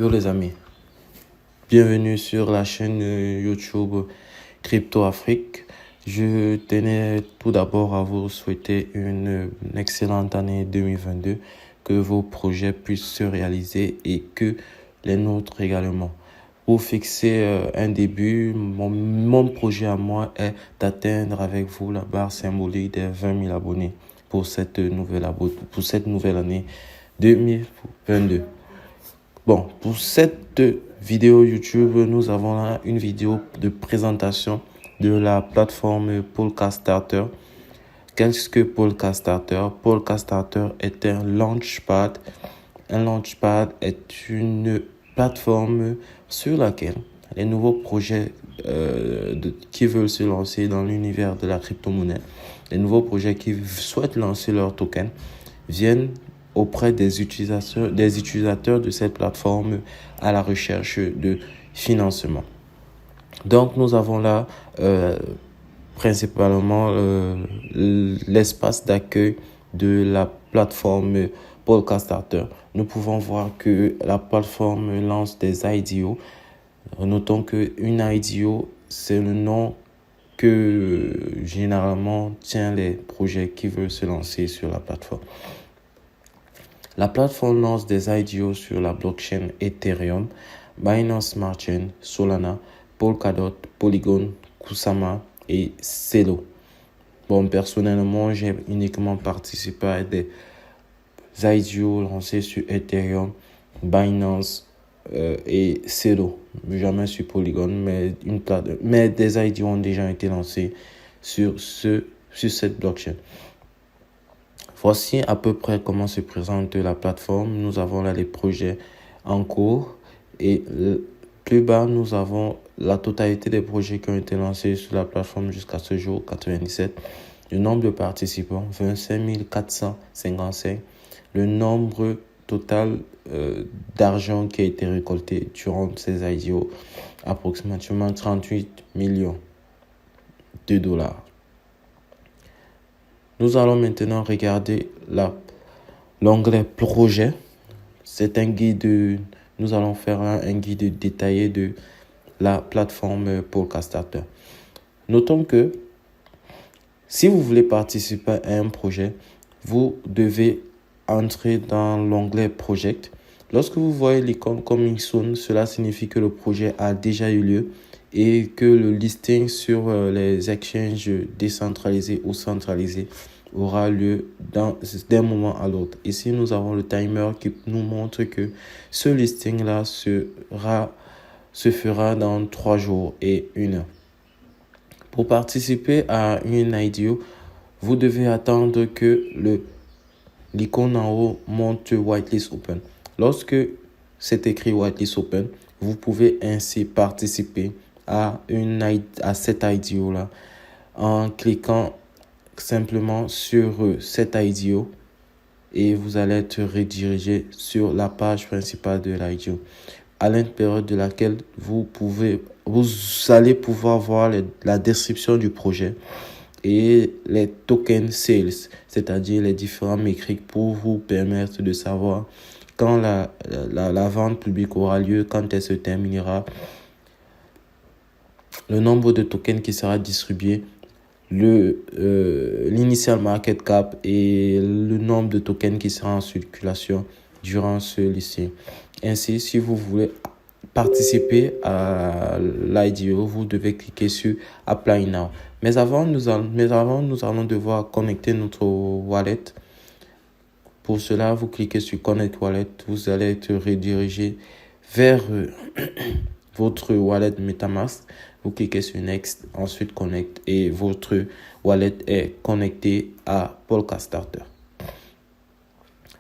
Yo les amis, bienvenue sur la chaîne YouTube Crypto Afrique. Je tenais tout d'abord à vous souhaiter une excellente année 2022, que vos projets puissent se réaliser et que les nôtres également. Pour fixer un début, mon projet à moi est d'atteindre avec vous la barre symbolique des 20 000 abonnés pour cette nouvelle année 2022. Bon, pour cette vidéo YouTube, nous avons là une vidéo de présentation de la plateforme Polka Starter. Qu'est-ce que Polka Starter? Polka Starter est un launchpad. Un launchpad est une plateforme sur laquelle les nouveaux projets qui veulent se lancer dans l'univers de la crypto-monnaie, les nouveaux projets qui souhaitent lancer leur token, viennent auprès des utilisateurs de cette plateforme à la recherche de financement. Donc, nous avons là principalement l'espace d'accueil de la plateforme Polka Starter. Nous pouvons voir que la plateforme lance des IDO. Notons qu'une IDO, c'est le nom que généralement tient les projets qui veulent se lancer sur la plateforme. La plateforme lance des IDO sur la blockchain Ethereum, Binance Smart Chain, Solana, Polkadot, Polygon, Kusama et Celo. Bon, personnellement, j'ai uniquement participé à des IDO lancés sur Ethereum, Binance et Celo. Jamais sur Polygon, mais des IDO ont déjà été lancés sur cette blockchain. Voici à peu près comment se présente la plateforme. Nous avons là les projets en cours et plus bas, nous avons la totalité des projets qui ont été lancés sur la plateforme jusqu'à ce jour, 97. Le nombre de participants, 25 455. Le nombre total d'argent qui a été récolté durant ces IDO, approximativement 38 millions de dollars. Nous allons maintenant regarder l'onglet projet. C'est un guide, nous allons faire un guide détaillé de la plateforme Polka Starter. Notons que si vous voulez participer à un projet, vous devez entrer dans l'onglet Project. Lorsque vous voyez l'icône Coming Soon, cela signifie que le projet a déjà eu lieu et que le listing sur les exchanges décentralisés ou centralisés aura lieu d'un moment à l'autre. Ici, nous avons le timer qui nous montre que ce listing-là se fera dans 3 jours et 1 heure. Pour participer à une IDO, vous devez attendre que l'icône en haut monte Whitelist Open. Lorsque c'est écrit Whitelist Open, vous pouvez ainsi participer à cette IDO-là en cliquant simplement sur cette IDO et vous allez être redirigé sur la page principale de l'IDO, à l'intérieur de laquelle vous allez pouvoir voir la description du projet et les tokens sales, c'est-à-dire les différents métriques pour vous permettre de savoir quand la vente publique aura lieu, quand elle se terminera, le nombre de tokens qui sera distribué, l'initial market cap et le nombre de tokens qui sera en circulation durant ce listing. Ainsi, si vous voulez participer à l'IDO, vous devez cliquer sur Apply Now. Mais avant, nous allons devoir connecter notre wallet. Pour cela, vous cliquez sur Connect Wallet. Vous allez être redirigé vers votre wallet MetaMask. Vous cliquez sur Next, ensuite Connect et votre wallet est connecté à Polka Starter.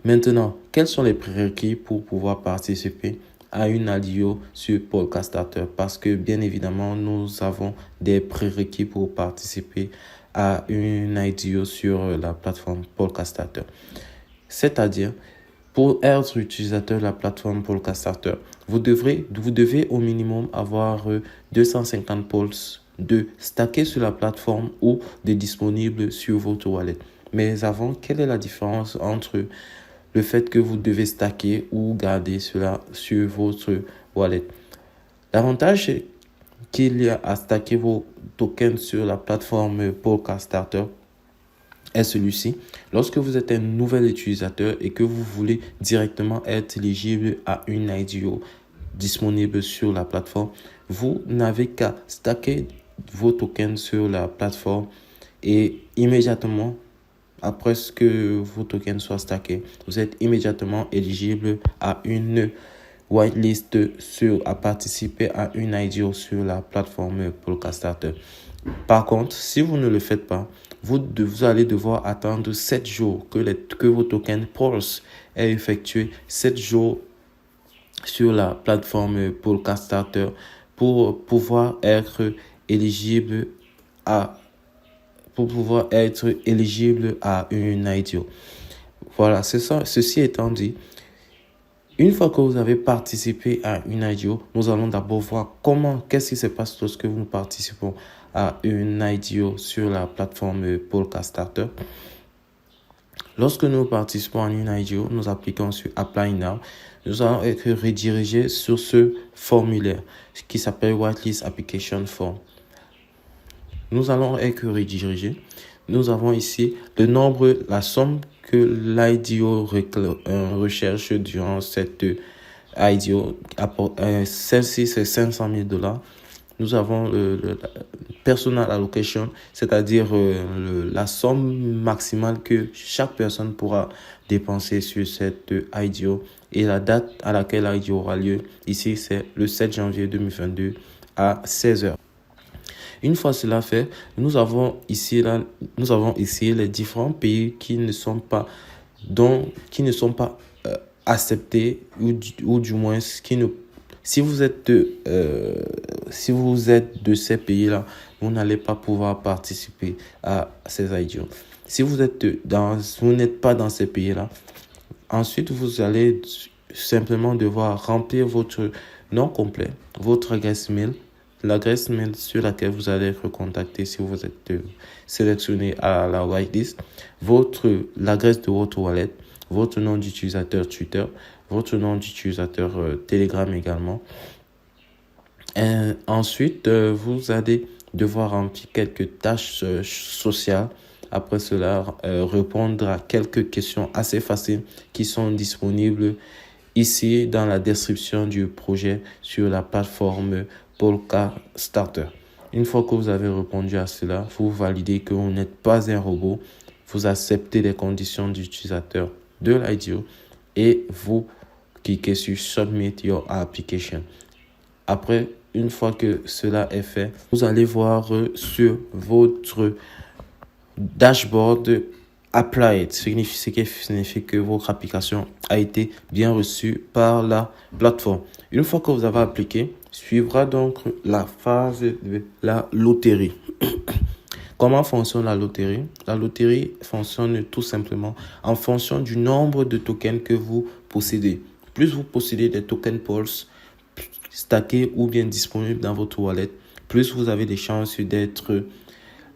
Maintenant, quels sont les prérequis pour pouvoir participer à une IDO sur Polka Starter? Parce que bien évidemment, nous avons des prérequis pour participer à une IDO sur la plateforme Polka Starter. C'est-à-dire, pour être utilisateur de la plateforme Polka Starter, vous devez au minimum avoir 250 pols de stacker sur la plateforme ou de disponibles sur votre wallet. Mais avant, quelle est la différence entre le fait que vous devez stacker ou garder cela sur votre wallet. L'avantage qu'il y a à stacker vos tokens sur la plateforme Polka Starter est celui-ci. Lorsque vous êtes un nouvel utilisateur et que vous voulez directement être éligible à une IDO disponible sur la plateforme, vous n'avez qu'à stacker vos tokens sur la plateforme et immédiatement, après que vos tokens soient stackés, vous êtes immédiatement éligible à une whitelist à participer à une IDO sur la plateforme Polka Starter. Par contre, si vous ne le faites pas, vous allez devoir attendre 7 jours que vos tokens Pulse aient effectué 7 jours sur la plateforme Polka Starter pour pouvoir être éligible à une IDO. Voilà, c'est ça. Ceci étant dit, une fois que vous avez participé à une IDO, nous allons d'abord voir qu'est-ce qui se passe lorsque nous participons à une IDO sur la plateforme Polka Starter. Lorsque nous participons à une IDO, nous appliquons sur Apply Now. Nous allons être redirigés sur ce formulaire qui s'appelle Whitelist Application Form. Nous allons être redirigés. Nous avons ici la somme que l'IDO recherche durant cette IDO. Celle-ci, c'est $500,000. Nous avons le personal allocation, c'est-à-dire la somme maximale que chaque personne pourra dépenser sur cette IDO et la date à laquelle l'IDO aura lieu. Ici, c'est le 7 janvier 2022 à 16h. Une fois cela fait, nous avons ici les différents pays qui ne sont pas acceptés ou du moins si vous êtes de ces pays-là, vous n'allez pas pouvoir participer à ces IDO. Si vous n'êtes pas dans ces pays-là, ensuite vous allez simplement devoir remplir votre nom complet, votre adresse mail, l'adresse mail sur laquelle vous allez être contacté si vous êtes sélectionné à la whitelist, l'adresse de votre wallet, votre nom d'utilisateur Twitter, votre nom d'utilisateur Telegram également. Et ensuite, vous allez devoir remplir quelques tâches sociales. Après cela, répondre à quelques questions assez faciles qui sont disponibles ici dans la description du projet sur la plateforme Polka Starter. Une fois que vous avez répondu à cela, vous validez que vous n'êtes pas un robot, vous acceptez les conditions d'utilisateur de l'IDO et vous cliquez sur Submit your application. Après, une fois que cela est fait, vous allez voir sur votre dashboard Applied, ce qui signifie que votre application a été bien reçue par la plateforme. Une fois que vous avez appliqué, suivra donc la phase de la loterie. Comment fonctionne la loterie? La loterie fonctionne tout simplement en fonction du nombre de tokens que vous possédez. Plus vous possédez des tokens Pulse stackés ou bien disponibles dans votre wallet, plus vous avez des chances d'être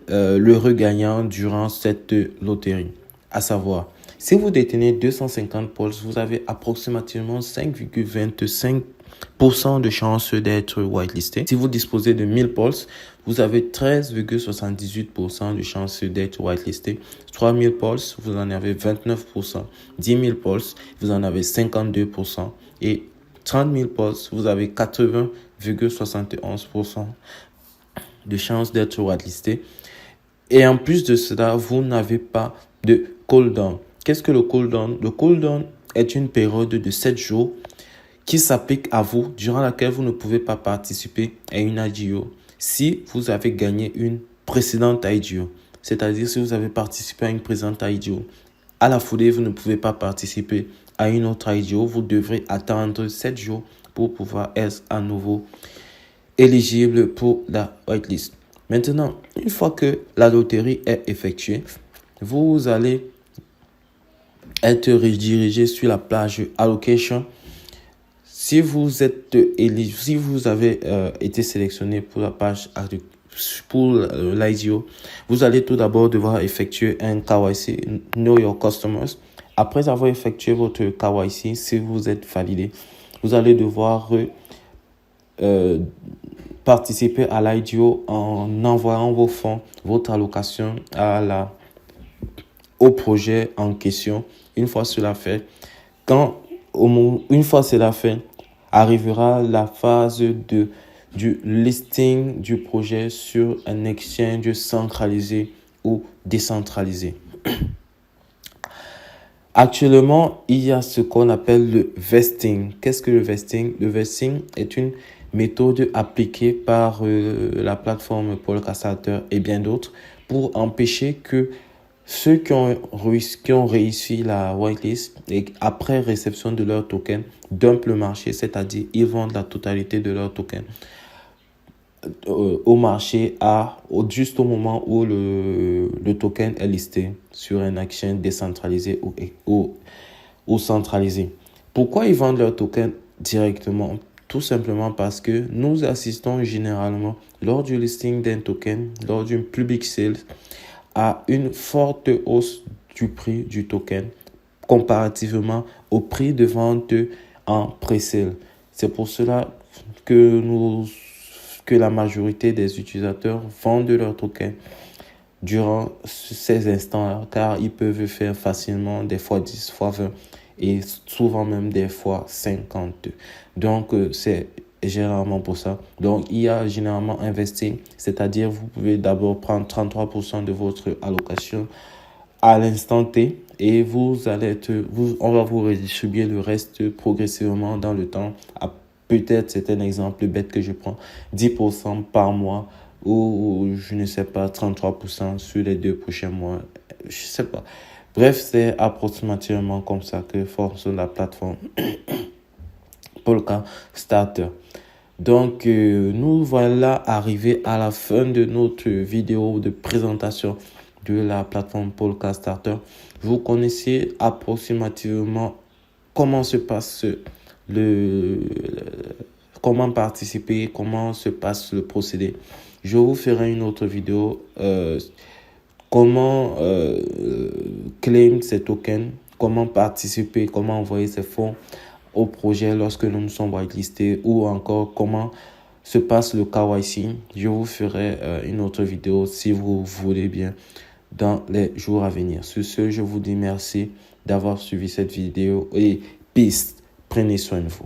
l'heureux gagnant durant cette loterie. À savoir, si vous détenez 250 Pulse, vous avez approximativement 5,25% de chances d'être whitelisté. Si vous disposez de 1000 Pulse, vous avez 13,78% de chances d'être whitelisté. 3000 Pulse, vous en avez 29%. 10 000 Pulse, vous en avez 52%. Et 30 000 Pulse, vous avez 80,71% de chances d'être whitelisté. Et en plus de cela, vous n'avez pas de cooldown. Qu'est-ce que le cooldown? Le cooldown est une période de 7 jours qui s'applique à vous, durant laquelle vous ne pouvez pas participer à une IDO si vous avez gagné une précédente IDO. C'est-à-dire si vous avez participé à une précédente IDO, à la foulée, vous ne pouvez pas participer à une autre IDO. Vous devrez attendre 7 jours pour pouvoir être à nouveau éligible pour la whitelist. Maintenant, une fois que la loterie est effectuée, vous allez être redirigé sur la page Allocation. Si vous êtes éligible, si vous avez été sélectionné pour la page pour l'IDO, vous allez tout d'abord devoir effectuer un KYC, Know Your Customers, Après avoir effectué votre KYC, si vous êtes validé, vous allez devoir participer à l'IDO en envoyant vos fonds, votre allocation au projet en question. Une fois cela fait, une fois cela fait, arrivera la phase du listing du projet sur un exchange centralisé ou décentralisé. Actuellement, il y a ce qu'on appelle le vesting. Qu'est-ce que le vesting? Le vesting est une méthode appliquée par la plateforme Polkastarter et bien d'autres pour empêcher que ceux qui ont réussi la whitelist et après réception de leur token dumpent le marché, c'est-à-dire ils vendent la totalité de leur token au marché juste au moment où le token est listé sur un exchange décentralisé ou centralisé. Pourquoi ils vendent leur token directement? Tout simplement parce que nous assistons généralement lors du listing d'un token, lors d'une public sale, à une forte hausse du prix du token comparativement au prix de vente en pré-sale. C'est pour cela que la majorité des utilisateurs vendent leur token durant ces instants-là, car ils peuvent faire facilement des fois 10, fois 20 et souvent même des fois 50. Donc, c'est généralement pour ça. Donc, il y a généralement investi, c'est-à-dire vous pouvez d'abord prendre 33% de votre allocation à l'instant T et on va vous redistribuer le reste progressivement dans le temps. Peut-être, c'est un exemple bête que je prends, 10% par mois ou je ne sais pas, 33% sur les 2 prochains mois. Je sais pas. Bref, c'est approximativement comme ça que fonctionne la plateforme Polkastarter. Donc, nous voilà arrivés à la fin de notre vidéo de présentation de la plateforme Polkastarter. Vous connaissez approximativement comment se passe comment participer, comment se passe le procédé. Je vous ferai une autre vidéo comment claim ces tokens, comment participer, comment envoyer ces fonds au projet lorsque nous sommes whitelistés ou encore comment se passe le KYC. Je vous ferai une autre vidéo si vous voulez bien dans les jours à venir. Sur ce, je vous dis merci d'avoir suivi cette vidéo et peace. Prenez soin de vous.